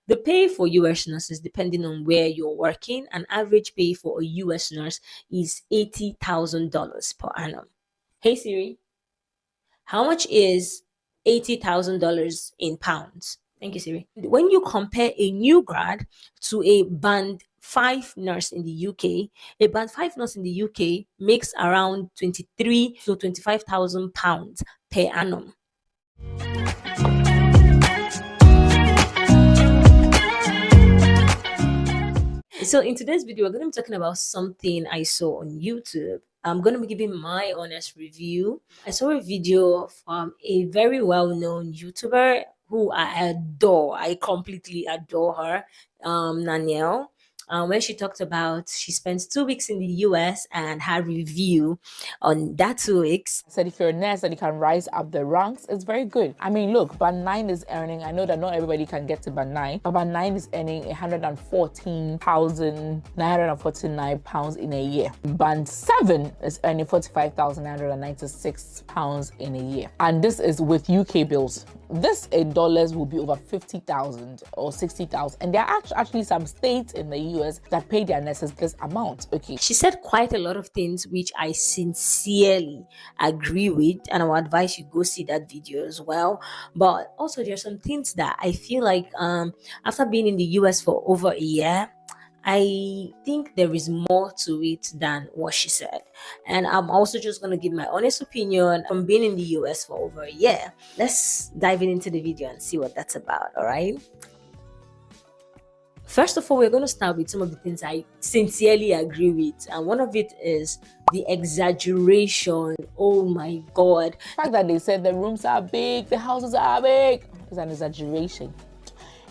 The pay for US nurses, depending on where you're working, an average pay for a US nurse is $80,000 per annum. Hey Siri, how much is $80,000 in pounds? Thank you, Siri. When you compare a new grad to a band 5 nurse in the UK, a band 5 nurse in the UK makes around 23 to 25,000 pounds per annum. So in today's video, we're going to be talking about something I saw on YouTube. I'm going to be giving my honest review. I saw a video from a very well-known YouTuber who I adore. I completely adore her, Nanelle. When she talked about she spent 2 weeks in the US and her review on that 2 weeks. Said if you're a nurse and you can rise up the ranks, it's very good. I mean, look, band 9 is earning, I know that not everybody can get to band 9, but band 9 is earning 114,949 pounds in a year. Band 7 is earning 45,996 pounds in a year. And this is with UK bills. This in dollars will be over 50,000 or 60,000. And there are actually some states in the US that pay their nurses this amount. Okay. She said quite a lot of things which I sincerely agree with, and I would advise you go see that video as well. But also there are some things that I feel like after being in the US for over a year, I think there is more to it than what she said. And I'm also just going to give my honest opinion from being in the US for over a year. Let's dive into the video and see what that's about, all right? First of all, we're going to start with some of the things I sincerely agree with. And one of it is the exaggeration. Oh my God. The fact that they said the rooms are big, the houses are big, is an exaggeration.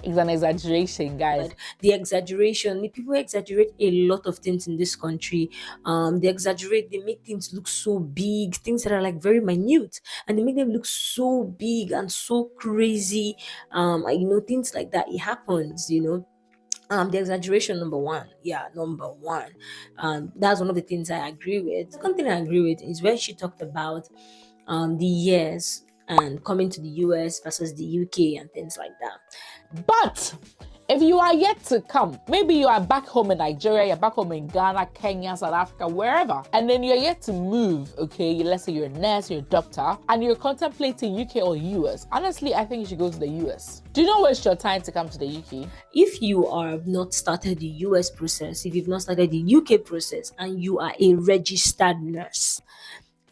It's an exaggeration, guys. The exaggeration, people exaggerate a lot of things in this country. They exaggerate, they make things look so big, things that are like very minute, and they make them look so big and so crazy. Things like that, it happens, the exaggeration, number one. That's one of the things I agree with. The second thing I agree with is when she talked about the years and coming to the US versus the UK and things like that. But if you are yet to come, maybe you are back home in Nigeria, you're back home in Ghana, Kenya, South Africa, wherever, and then you're yet to move, okay? Let's say you're a nurse, you're a doctor, and you're contemplating UK or US. Honestly, I think you should go to the US. Do not waste your time to come to the UK. If you are not started the US process, if you've not started the UK process, and you are a registered nurse,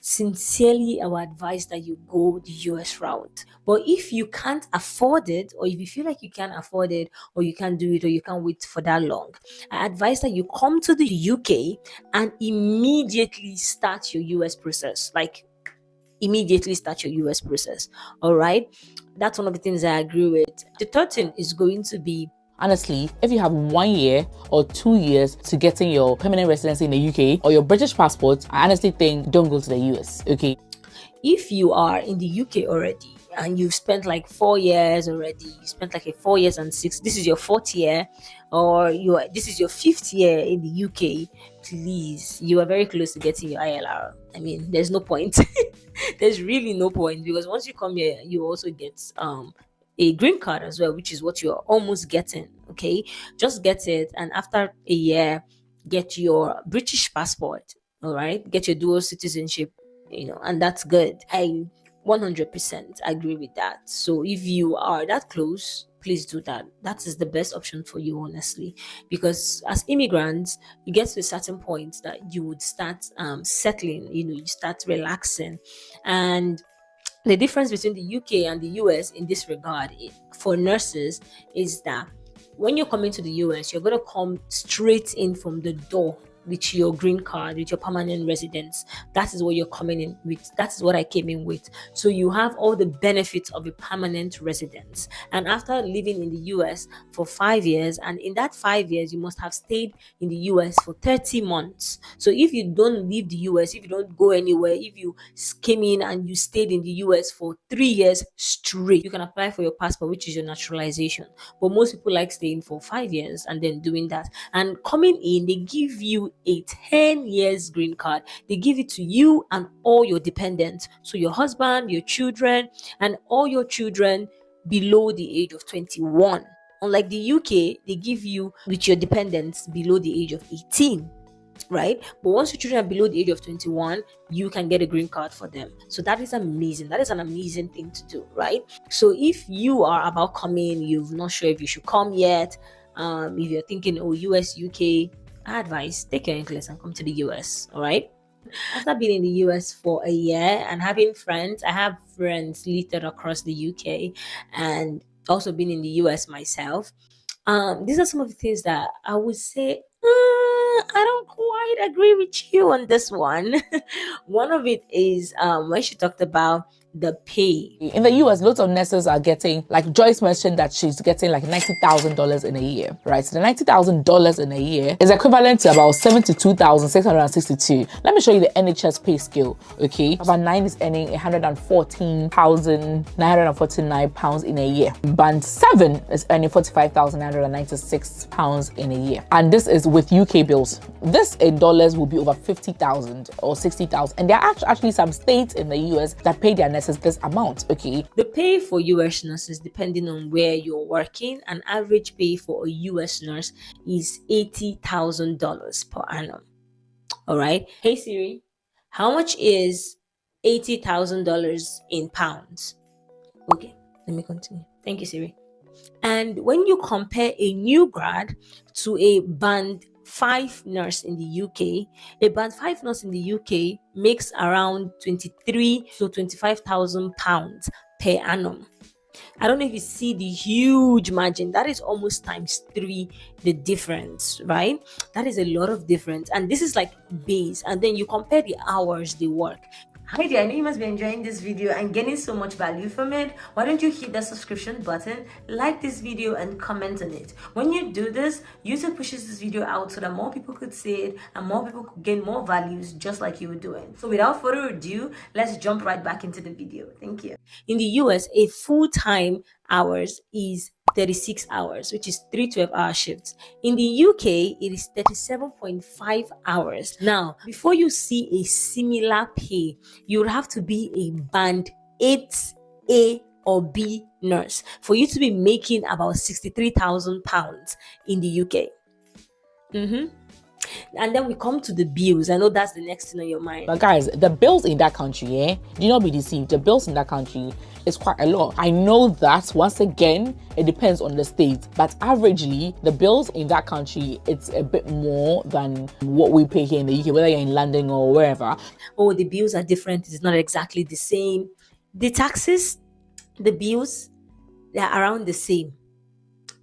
sincerely, I would advise that you go the US route. But if you can't afford it, or if you feel like you can't afford it, or you can't do it, or you can't wait for that long, I advise that you come to the UK and immediately start your US process. Immediately start your US process. All right. That's one of the things I agree with. The third thing is going to be, honestly, if you have 1 year or 2 years to getting your permanent residency in the UK or your British passport, I honestly think don't go to the US, okay? If you are in the UK already and you've spent like 4 years already, you spent like 4 years and 6, this is your 4th year, or this is your 5th year in the UK, please, you are very close to getting your ILR. I mean, there's no point. There's really no point, because once you come here, you also get a green card as well, which is what you're almost getting. Okay, just get it, and after a year, get your British passport. All right, get your dual citizenship, and that's good. I 100% agree with that. So if you are that close, please do that. That is the best option for you, honestly, because as immigrants, you get to a certain point that you would start settling, you start relaxing. And the difference between the UK and the US in this regard for nurses is that when you're coming to the US, you're going to come straight in from the door with your green card, with your permanent residence. That is what you're coming in with. That is what I came in with. So you have all the benefits of a permanent residence. And after living in the US for 5 years, and in that 5 years, you must have stayed in the US for 30 months. So if you don't leave the US, if you don't go anywhere, if you came in and you stayed in the US for 3 years straight, you can apply for your passport, which is your naturalization. But most people like staying for 5 years and then doing that. And coming in, they give you a 10 years green card. They give it to you and all your dependents. So your husband, your children, and all your children below the age of 21. Unlike the UK, they give you with your dependents below the age of 18, right? But once your children are below the age of 21, you can get a green card for them. So that is amazing. That is an amazing thing to do, right? So if you are about coming, you're not sure if you should come yet, if you're thinking, oh, US, UK, I advise take your English and come to the US, all right? After being in the US for a year and having friends, I have friends littered across the UK and also been in the US myself. These are some of the things that I would say, I don't quite agree with you on this one. One of it is when she talked about the pay. In the US, lots of nurses are getting, like Joyce mentioned, that she's getting like $90,000 in a year, right? So the $90,000 in a year is equivalent to about 72,662. Let me show you the NHS pay scale, okay? Band 9 is earning £114,949 in a year. Band 7 is earning £45,996 in a year. And this is with UK bills. This in dollars will be over 50,000 or 60,000. And there are actually some states in the US that pay their nurses this amount, okay? The pay for US nurses, depending on where you're working, an average pay for a US nurse is $80,000 per annum. All right. Hey Siri, how much is $80,000 in pounds? Okay, let me continue. Thank you, Siri. And when you compare a new grad to a band 5 nurse in the UK, a band 5 nurse in the UK makes around 23 to 25,000 pounds per annum. I don't know if you see the huge margin. That is almost times 3 the difference, right? That is a lot of difference. And this is like base. And then you compare the hours they work. Hi there, I know you must be enjoying this video and getting so much value from it. Why don't you hit the subscription button, like this video and comment on it. When you do this, YouTube pushes this video out so that more people could see it and more people could gain more values just like you were doing. So without further ado, let's jump right back into the video. Thank you. In the US, a full-time hours is 36 hours, which is 3 12-hour shifts. In the UK, it is 37.5 hours. Now, before you see a similar pay, you would have to be a band 8A or B nurse for you to be making about 63,000 pounds in the UK. And then we come to the bills. I know that's the next thing on your mind. But guys, the bills in that country, do not be deceived. The bills in that country is quite a lot. I know that, once again, it depends on the state. But averagely, the bills in that country, it's a bit more than what we pay here in the UK, whether you're in London or wherever. Oh, the bills are different. It's not exactly the same. The taxes, the bills, they're around the same.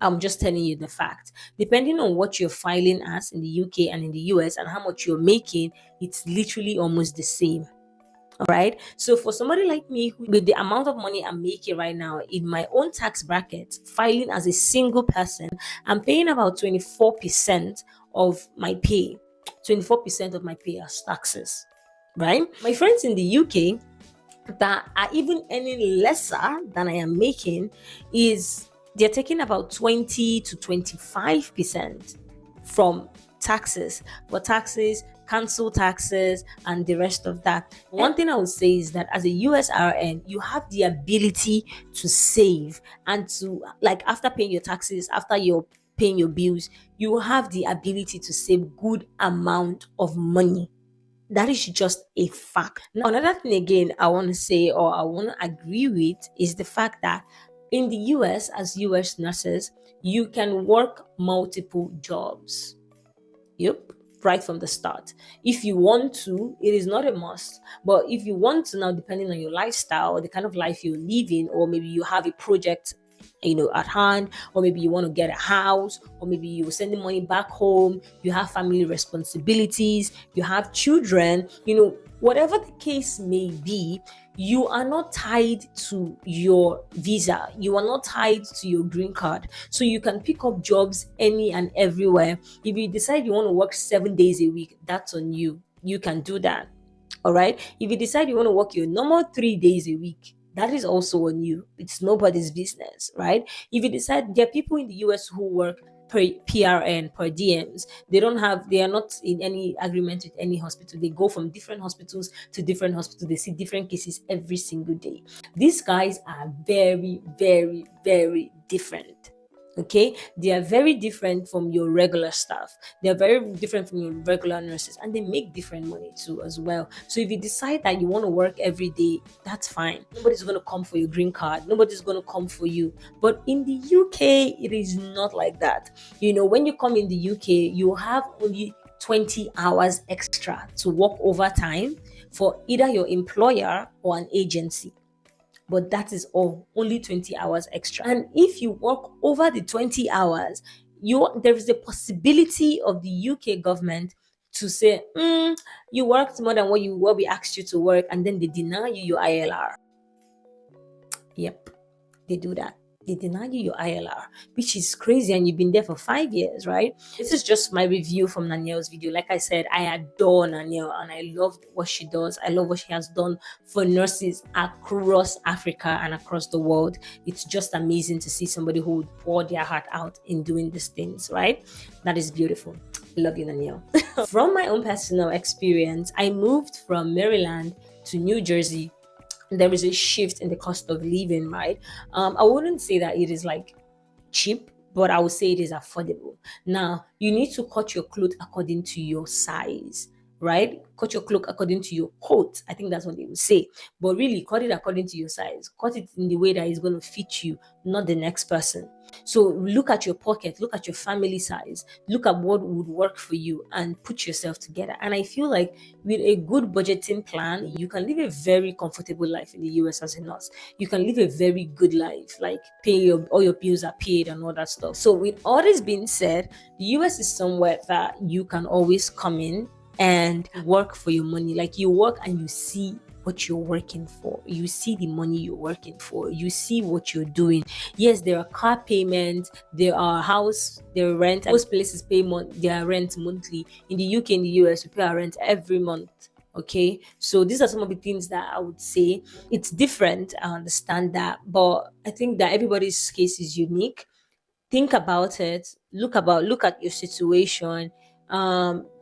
I'm just telling you the fact. Depending on what you're filing as in the UK and in the US and how much you're making, it's literally almost the same. All right. So for somebody like me, with the amount of money I'm making right now in my own tax bracket, filing as a single person, I'm paying about 24% of my pay. 24% of my pay as taxes. Right. My friends in the UK that are even earning lesser than I am making they're taking about 20 to 25% from taxes, but taxes, cancel taxes, and the rest of that. One thing I would say is that as a USRN, you have the ability to save and to, like, after paying your taxes, after you're paying your bills, you have the ability to save good amount of money. That is just a fact. Now, another thing again I want to say, or I want to agree with, is the fact that in the US, as US nurses, you can work multiple jobs. Yep, right from the start. If you want to, it is not a must. But if you want to now, depending on your lifestyle or the kind of life you're living, or maybe you have a project at hand, or maybe you want to get a house, or maybe you're sending money back home, you have family responsibilities, you have children, whatever the case may be, you are not tied to your visa. You are not tied to your green card. So you can pick up jobs any and everywhere. If you decide you want to work 7 days a week, that's on you. You can do that. All right. If you decide you want to work your normal 3 days a week, that is also on you. It's nobody's business, right? If you decide, there are people in the US who work per PRN, per DMs. They are not in any agreement with any hospital. They go from different hospitals to different hospitals. They see different cases every single day. These guys are very, very, very different. Okay, they are very different from your regular staff. They are very different from your regular nurses, and they make different money too as well. So if you decide that you want to work every day, that's fine. Nobody's going to come for your green card. Nobody's going to come for you. But in the UK, it is not like that. When you come in the UK, you have only 20 hours extra to work overtime for either your employer or an agency. But that is all, only 20 hours extra. And if you work over the 20 hours, there is a possibility of the UK government to say, you worked more than what we asked you to work, and then they deny you your ILR. Yep, they do that. They deny you your ILR, which is crazy, and you've been there for 5 years, right? This is just my review from Nanelle's video. Like I said, I adore Nanelle, and I love what she does. I love what she has done for nurses across Africa and across the world. It's just amazing to see somebody who would pour their heart out in doing these things, right? That is beautiful. Love you, Nanelle. From my own personal experience, I moved from Maryland to New Jersey. There is a shift in the cost of living, right? I wouldn't say that it is like cheap, but I would say it is affordable. Now, you need to cut your clothes according to your size, right? Cut your cloak according to your coat. I think that's what they would say. But really, cut it according to your size. Cut it in the way that is going to fit you, not the next person. So look at your pocket, look at your family size, look at what would work for you, and put yourself together. And I feel like with a good budgeting plan, you can live a very comfortable life in the US as a nurse. You can live a very good life, like all your bills are paid and all that stuff. So with all this being said, the US is somewhere that you can always come in and work for your money. Like, you work and you see what you're working for. You see the money you're working for. You see what you're doing. Yes, there are car payments, there are house, there are rent. Most places pay their rent monthly. In the UK, in the US, we pay our rent every month. Okay, so these are some of the things that I would say. It's different, I understand that, but I think that everybody's case is unique. Think about it, look at your situation,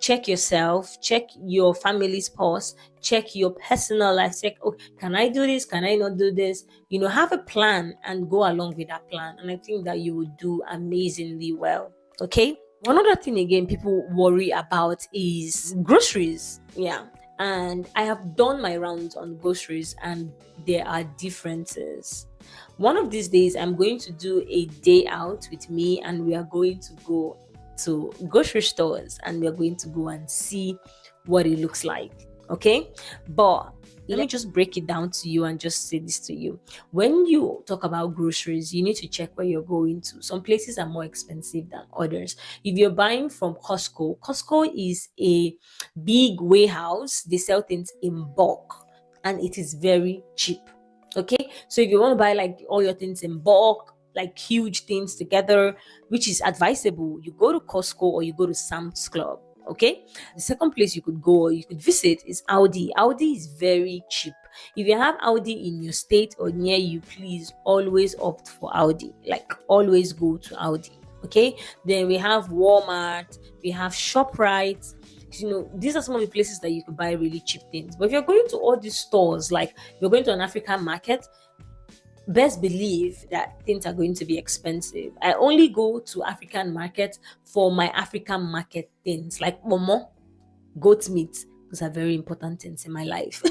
check yourself, check your family's pulse, check your personal life, check, oh, can I do this, can I not do this? Have a plan and go along with that plan, and I think that you will do amazingly well. Okay, one other thing again people worry about is groceries. Yeah, and I have done my rounds on groceries, and there are differences. One of these days, I'm going to do a day out with me, and we are going to go to grocery stores, and we are going to go and see what it looks like. Okay, but let me just break it down to you and just say this to you. When you talk about groceries, you need to check where you're going to. Some places are more expensive than others. If you're buying from Costco is a big warehouse. They sell things in bulk, and it is very cheap. Okay, so if you want to buy like all your things in bulk, like huge things together, which is advisable, you go to Costco or you go to Sam's Club. Okay, the second place you could go or you could visit is Aldi. Aldi is very cheap. If you have Aldi in your state or near you, please always opt for Aldi. Like, always go to Aldi. Okay, then we have Walmart, we have ShopRite. These are some of the places that you could buy really cheap things. But if you're going to all these stores, like you're going to an African market, best believe that things are going to be expensive. I only go to African markets for my African market things, like momo, goat meat. Those are very important things in my life.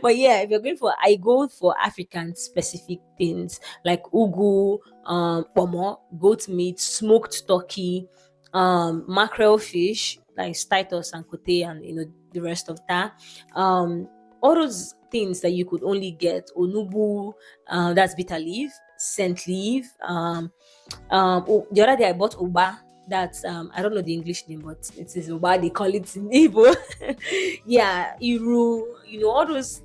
But yeah, if you're going I go for African specific things like ugu, pomo, goat meat, smoked turkey, mackerel fish like Titus and Kote, and the rest of that. All those things that you could only get onubu, that's bitter leaf, scent leaf. The other day I bought uba. That's I don't know the English name, but it is uba. They call it in Igbo. Yeah, iru. All those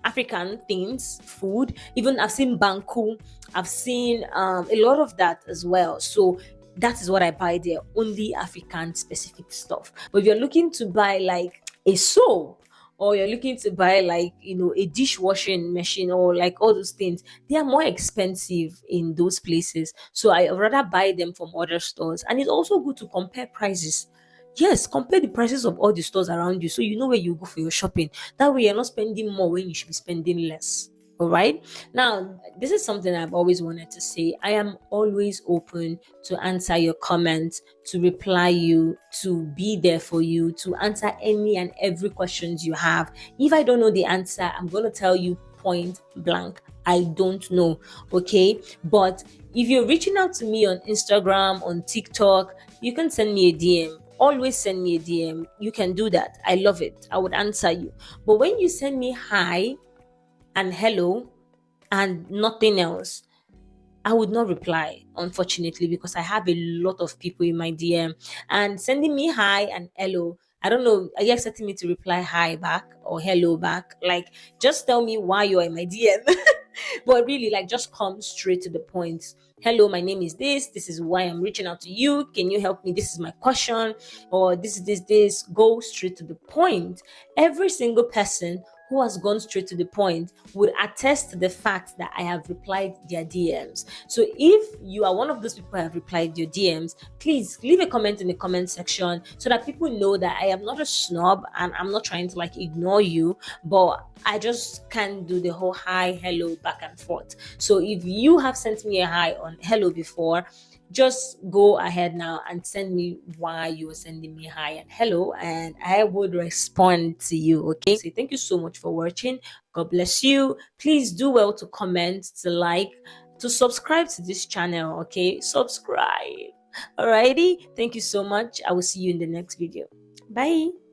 African things, food. Even I've seen banku. I've seen a lot of that as well. So that is what I buy there, only African specific stuff. But if you're looking to buy like a soap, or you're looking to buy like a dishwashing machine, or like all those things, they are more expensive in those places. So I rather buy them from other stores. And it's also good to compare prices. Yes, compare the prices of all the stores around you, so you know where you go for your shopping. That way you're not spending more when you should be spending less. All right. Now, this is something I've always wanted to say. I am always open to answer your comments, to reply you, to be there for you, to answer any and every questions you have. If I don't know the answer, I'm going to tell you point blank. I don't know. Okay. But if you're reaching out to me on Instagram, on TikTok, you can send me a DM. Always send me a DM. You can do that. I love it. I would answer you. But when you send me hi, and hello and nothing else, I would not reply, unfortunately, because I have a lot of people in my DM and sending me hi and hello. I don't know, are you expecting me to reply hi back or hello back? Like, just tell me why you're in my DM. But really, like, just come straight to the point. Hello, my name is this. This is why I'm reaching out to you. Can you help me? This is my question. Or this is this. Go straight to the point. Every single person who has gone straight to the point would attest to the fact that I have replied their DMs. So if you are one of those people who have replied your DMs, please leave a comment in the comment section so that people know that I am not a snob and I'm not trying to like ignore you, but I just can't do the whole hi, hello, back and forth. So if you have sent me a hi on hello before, just go ahead now and send me why you were sending me hi and hello, and I would respond to you. Okay, so thank you so much for watching. God bless you. Please do well to comment, to like, to subscribe to this channel. Okay, subscribe. Alrighty, thank you so much. I will see you in the next video. Bye.